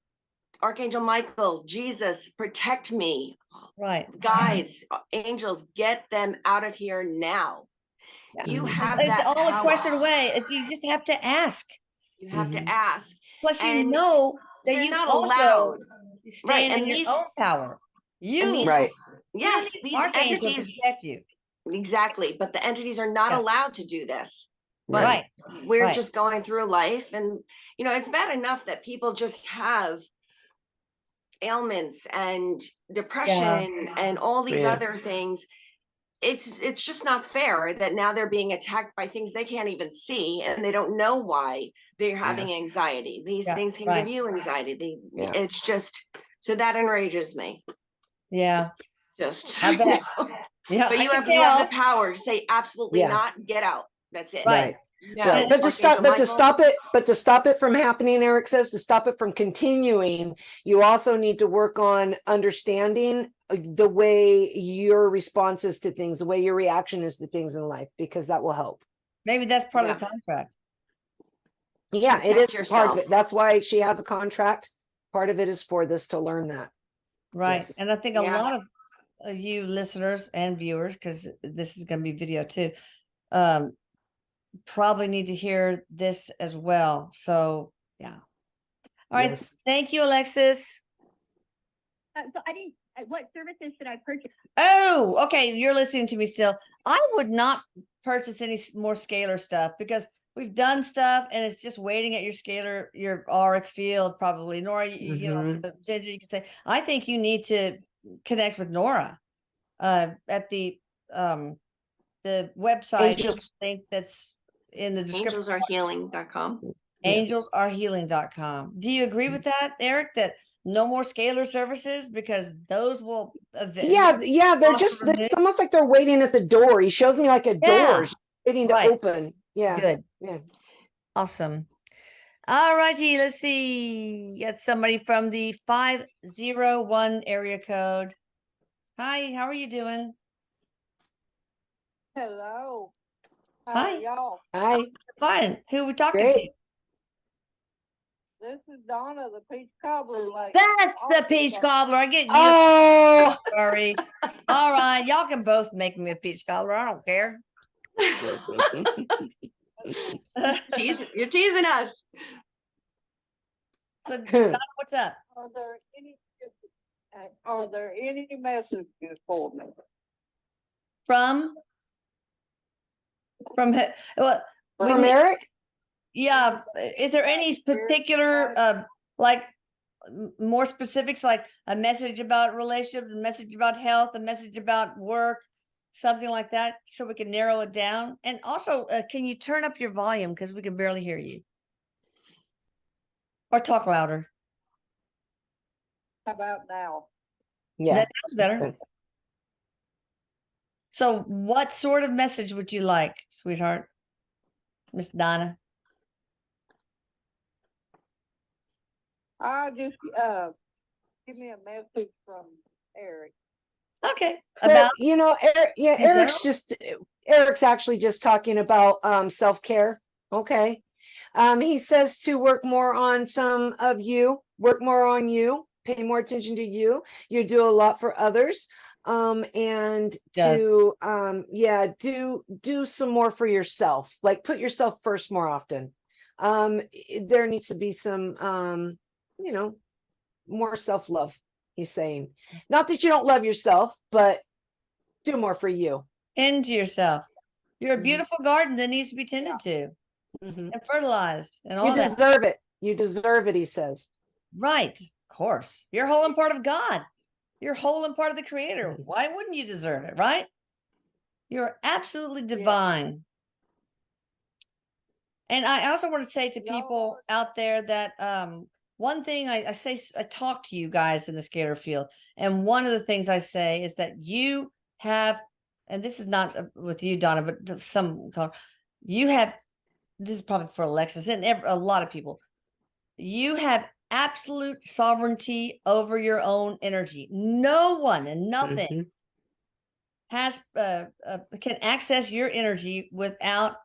Archangel Michael, Jesus, protect me? right. Guides, angels, get them out of here now. You have It's that all power. a question away. You just have to ask. You have Mhm. to ask. Plus, you And know that they're you not also allowed. stand in and your these- own power. You, these- Right. we don't Yes, need these archangel to entities, protect you. exactly, but the entities are not Yeah. allowed to do this. But Right. we're Right. just going through life, and it's bad enough that people just have ailments and depression and all these Yeah. other things. It's just not fair that now they're being attacked by things they can't even see, and they don't know why they're having anxiety. These Yeah, things can right. give you anxiety. Yeah. It's just, so that enrages me. Yeah. Just I bet. Yeah. but I you can have the tell. power to say absolutely Yeah. not, get out. That's it. Right. No, Right. But to Archangel Michael, stop it from happening, Eric says, to stop it from continuing, you also need to work on understanding the way your response is to things, the way your reaction is to things in life, because that will help. Maybe that's part of Yeah. the contract. Yeah, it Protect is part of yourself. it. That's why she has a contract. Part of it is for this, to learn that. Right. Yes. And I think a Yeah. lot of you listeners and viewers, because this is going to be video too, probably need to hear this as well. So, yeah. All right. Yes. Thank you, Alexis. So I didn't. What services should I purchase? Oh, okay. You're listening to me still. I would not purchase any more scalar stuff because we've done stuff and it's just waiting at your scalar, your auric field, probably. Nora, you know, Ginger, you can say, I think you need to connect with Nora at the website Angels. link that's in the description. Angelsarehealing.com. Angelsarehealing.com. Do you agree with that, Eric? That no more scalar services because those will Yeah, they're blocks just, are removed? it's almost like they're waiting at the door. He shows me like a door Yeah. she's waiting Right. to open. Yeah. Good. Yeah. Awesome. All righty. Let's see. Got somebody from the 501 area code. Hi, how are you doing? Hello. How Hi. are y'all? Hi. Fine. Who are we talking to? Great. This is Donna, the peach cobbler. Like, That's the peach cobbler. I get you. Oh, Sorry. All right. Y'all can both make me a peach cobbler. I don't care. You're teasing us. So, Donna, what's up? Are there any messages for me? From who? Well, from Eric? yeah. Is there any particular like more specifics, like a message about relationship, a message about health, a message about work, something like that, so we can narrow it down? And also, can you turn up your volume because we can barely hear you, or talk louder? How about now? Yeah. That sounds better. So, what sort of message would you like, sweetheart, Miss Donna? I'll just give me a message from Erik. Okay. So, About Eric, yeah, in Eric's actually just talking about self-care. Okay. He says to work more on work more on you, pay more attention to you. You do a lot for others. And Does. to do some more for yourself, like put yourself first more often. There needs to be some more self-love, he's saying. Not that you don't love yourself, but do more for you. into yourself. You're a Mhm. beautiful garden that needs to be tended to Mhm. and fertilized and You all that. deserve it. You deserve it, he says. Right. Of course. You're whole and part of God. You're whole and part of the creator. Mhm. Why wouldn't you deserve it? Right. You're absolutely divine. And I also want to say to people out there that one thing I talk to you guys in the scalar field, and one of the things I say is that you have, and this is not with you, Donna, but you have, this is probably for Alexis and a lot of people, you have absolute sovereignty over your own energy. No one and nothing Mhm. has can access your energy without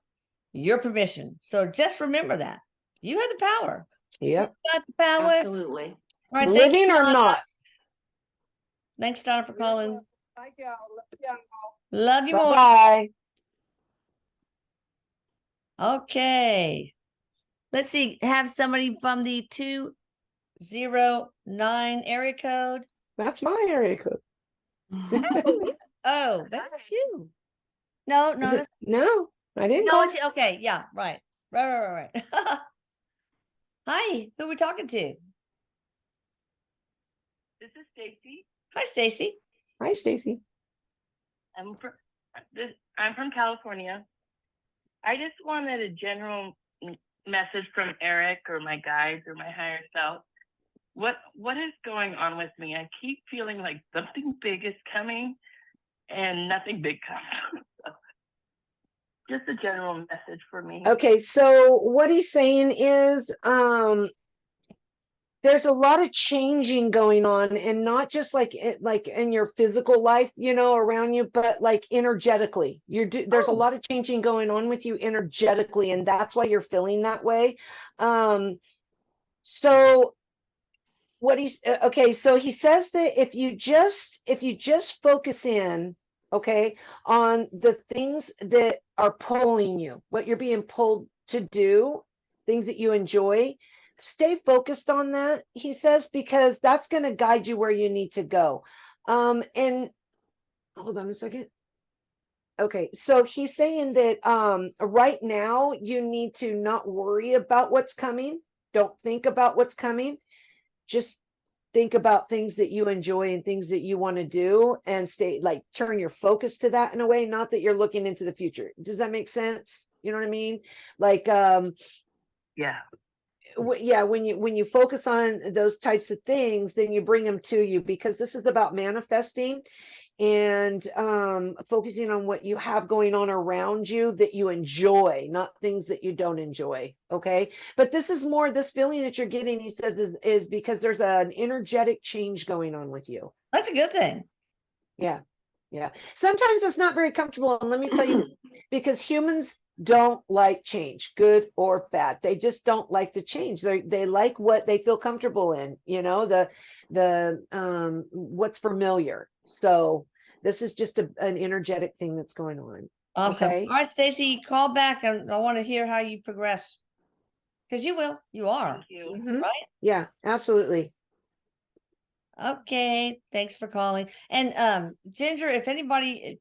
your permission. So just remember that you have the power. Yep. You got the power. Absolutely. All right, thank Living you, or Donna. not. Thanks, Donna, for calling. Thank y'all. Love Love you more. Bye-bye. Okay. Let's see, have somebody from the 209 area code. That's my area code. Oh, that's you. No, no, Is it? that's, No, I didn't no, call. it's okay. Yeah, right. Right. Hi, who are we talking to? This is Stacy. Hi, Stacy. Hi, Stacy. I'm from California. I just wanted a general message from Erik or my guides or my higher self. What is going on with me? I keep feeling like something big is coming and nothing big comes. So, just a general message for me. Okay, so what he's saying is there's a lot of changing going on, and not just like like in your physical life, you know, around you, but like energetically. There's a lot of changing going on with you energetically, and that's why you're feeling that way. So what he's okay, so he says that if you just focus in, okay, on the things that are pulling you, what you're being pulled to do, things that you enjoy, stay focused on that, he says, because that's going to guide you where you need to go. And hold on a second. Okay, so he's saying that right now you need to not worry about what's coming. Don't think about what's coming. Just think about things that you enjoy and things that you want to do, and stay, like, turn your focus to that in a way, not that you're looking into the future. Does that make sense? You know what I mean? Like, Yeah. yeah, when you focus on those types of things, then you bring them to you, because this is about manifesting and focusing on what you have going on around you that you enjoy, not things that you don't enjoy. Okay, but this is more, this feeling that you're getting, he says, is because there's an energetic change going on with you. That's a good thing. Yeah, sometimes it's not very comfortable, and let me tell you, because humans don't like change, good or bad. They just don't like the change. They like what they feel comfortable in, you know, the what's familiar. So this is just an energetic thing that's going on. Awesome. Okay. All right, Stacy, call back, and I want to hear how you progress. Because you will. You are. Thank you. Mhm. Right? Yeah, absolutely. Okay. Thanks for calling. And Ginger, if anybody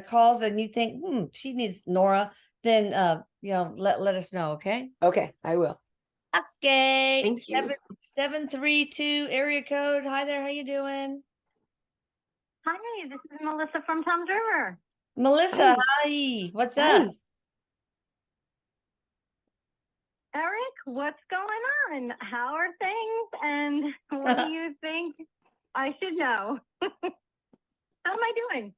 calls and you think, she needs Nora, then let us know, okay? Okay, I will. Okay. Thank you. 732 area code. Hi there, how you doing? Hi, this is Melissa from Tom's River. Melissa, Hi. hi. What's Hi. up? Erik, what's going on? How are things? And what do you think I should know? How am I doing?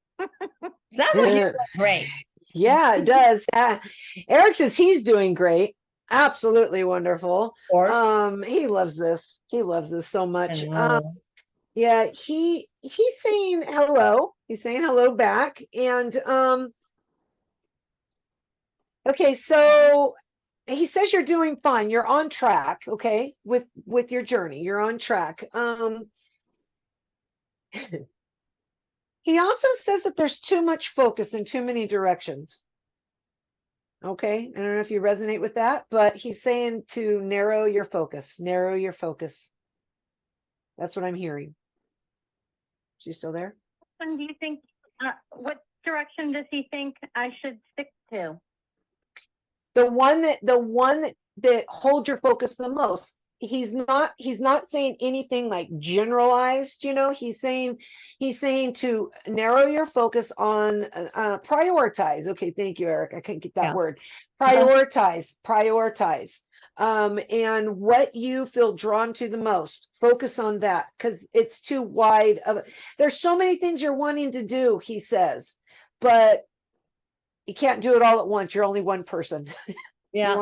Sounds like you're great. Yeah, it does. Yeah. Erik says he's doing great. Absolutely wonderful. Of course. He loves this. He loves this so I much. know. Yeah, he's saying hello. He's saying hello back. And okay, so he says you're doing fine. You're on track, okay, with your journey. You're on track. He also says that there's too much focus in too many directions. Okay, I don't know if you resonate with that, but he's saying to narrow your focus, narrow your focus. That's what I'm hearing. She's still there? And do you think, what direction does he think I should stick to? The one that holds your focus the most. He's not saying anything like generalized, you know. He's saying to narrow your focus on prioritize. Okay, thank you, Erik. I couldn't get that Yeah. word. Prioritize. And what you feel drawn to the most, focus on that, because it's too wide of there's so many things you're wanting to do, he says, but you can't do it all at once. You're only one person. Yeah.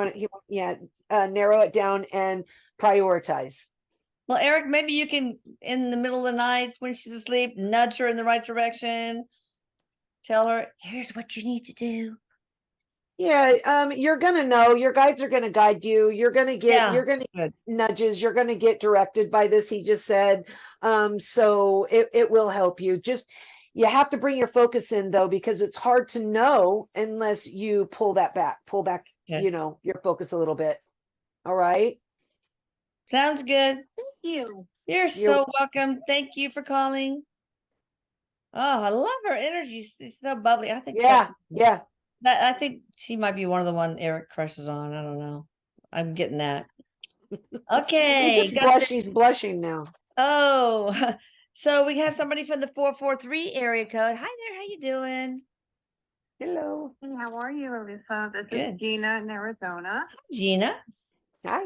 Narrow it down and prioritize. Well, Erik, maybe you can, in the middle of the night when she's asleep, nudge her in the right direction. Tell her, here's what you need to do. Yeah, you're gonna know. Your guides are gonna guide you. You're gonna get Good. nudges. You're gonna get directed by this, he just said. So it will help you. Just you have to bring your focus in, though, because it's hard to know unless you pull back, Okay. you know, your focus a little bit. All right. Sounds good. Thank you. You're so welcome. Thank you for calling. Oh, I love her energy. She's so bubbly. I think Yeah. Yeah. I think she might be one of the one Erik crushes on. I don't know. I'm getting that. Okay. He just blush. She's blushing now. Oh, so we have somebody from the 443 area code. Hi there. How you doing? Hello. Hey, how are you, Alyssa? This Good. is Gina in Arizona. Gina. Hi.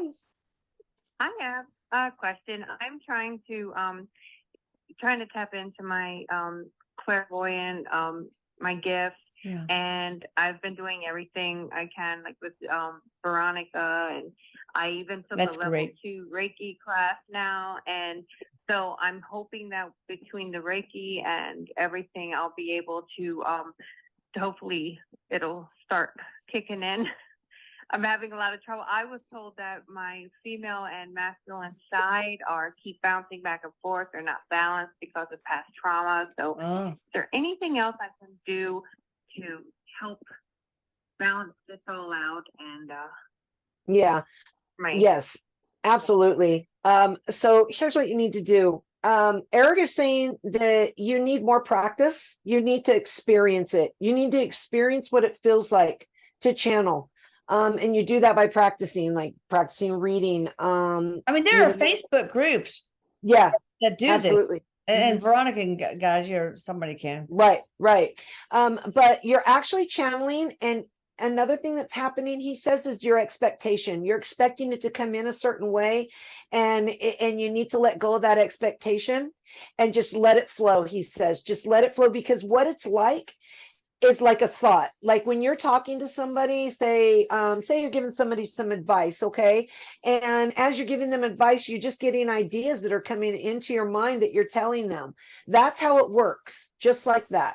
I have a question. I'm trying to tap into my clairvoyant, my gift. Yeah. And I've been doing everything I can, like with Veronica, and I even took That's a level great. 2 Reiki class now. And so I'm hoping that between the Reiki and everything, I'll be able to hopefully it'll start kicking in. I'm having a lot of trouble. I was told that my female and masculine side keep bouncing back and forth. They're not balanced because of past trauma. So is there anything else I can do to help balance this all out? And Yeah. Yes, absolutely. So here's what you need to do. Erik is saying that you need more practice. You need to experience it. You need to experience what it feels like to channel. And you do that by practicing reading. I mean, there are Facebook groups. Yeah, that do absolutely. this. And Veronica, guys, somebody can. Right. But you're actually channeling, and another thing that's happening, he says, is your expectation. You're expecting it to come in a certain way, and you need to let go of that expectation and just let it flow. He says, just let it flow, because what it's like is like a thought. Like when you're talking to somebody, say you're giving somebody some advice, okay? And as you're giving them advice, you're just getting ideas that are coming into your mind that you're telling them. That's how it works, just like that.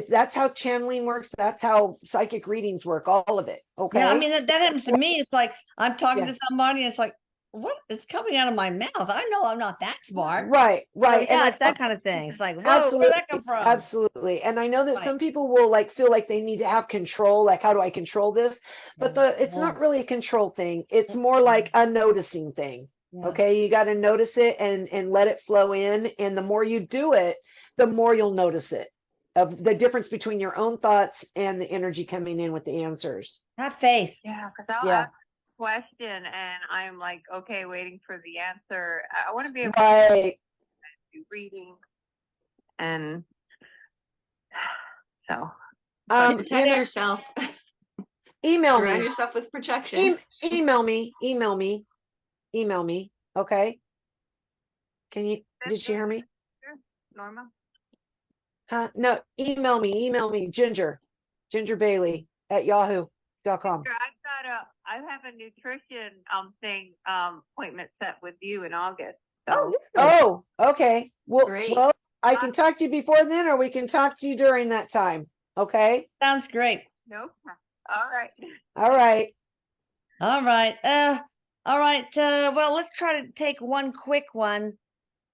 That's how channeling works. That's how psychic readings work, all of it, okay? Yeah, I mean, that happens to me. It's like I'm talking to somebody, and it's like, what is coming out of my mouth? I know I'm not that smart. Right. So, yeah, it's that kind of thing. It's like, whoa, where'd that come from? Absolutely. And I know that some people will feel like they need to have control. Like, how do I control this? But it's not really a control thing. It's more like a noticing thing. Yeah. Okay. You got to notice it and let it flow in. And the more you do it, the more you'll notice it. The difference between your own thoughts and the energy coming in with the answers. Have faith. Yeah, because I'll ask a question and I'm like, okay, waiting for the answer. I want to be able to do reading, and so protect yourself. Email Surround me. yourself with protection. Email me. Okay. Did she hear me? Norma? No, email me, Ginger Bailey at yahoo.com. I have a nutrition appointment set with you in August. So. Oh, okay. Well, I can talk to you before then, or we can talk to you during that time. Okay. Sounds great. No. All right. All right. Well, let's try to take one quick one.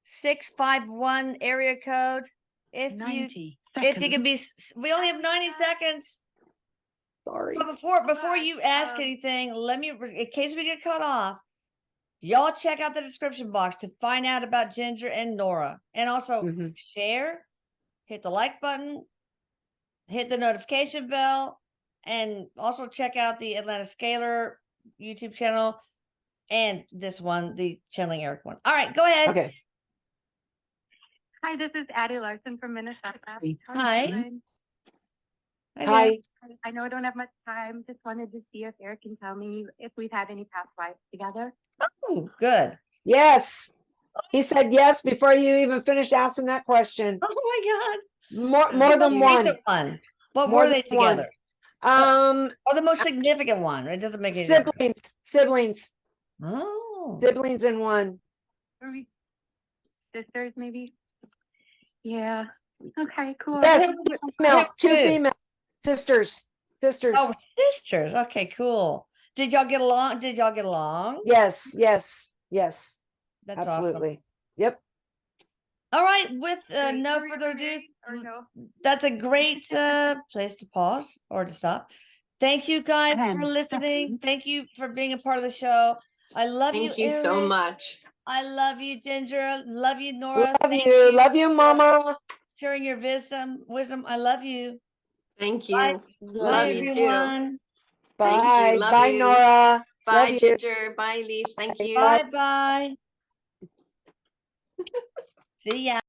651 area code. If you can be, we only have 90 seconds. Sorry. But before you ask anything, let me, in case we get cut off, y'all check out the description box to find out about Ginger and Nora. And also share, hit the like button, hit the notification bell, and also check out the Atlanta Scalar YouTube channel and this one, the Channeling Erik one. All right, go ahead. Okay. Hi, this is Addie Larson from Minnesota. Hi. Hi. I know I don't have much time. Just wanted to see if Erik can tell me if we've had any past lives together. Oh, good. Yes. He said yes before you even finished asking that question. Oh my God. More than one. What were they together? Or the most significant one. It doesn't make any difference. Siblings. Oh. Siblings in one. Sisters, maybe? Yeah. Okay, cool. Yes. Two female. Sisters. Oh, sisters. Okay, cool. Did y'all get along? Yes. That's absolutely awesome. Yep. All right. With no further ado, that's a great place to pause or to stop. Thank you guys for listening. Thank you for being a part of the show. I love you, Thank you so Erik. much. I love you, Ginger. Love you, Nora. Love Thank you. you Love you, for Mama. sharing your wisdom. I love you. Thank Bye. you. Love Love Bye, you you. too. everyone. Thank you. Bye. Love Bye, you. Nora. Bye, Love you. Ginger. Bye, Lise. Thank you. Bye bye. See ya.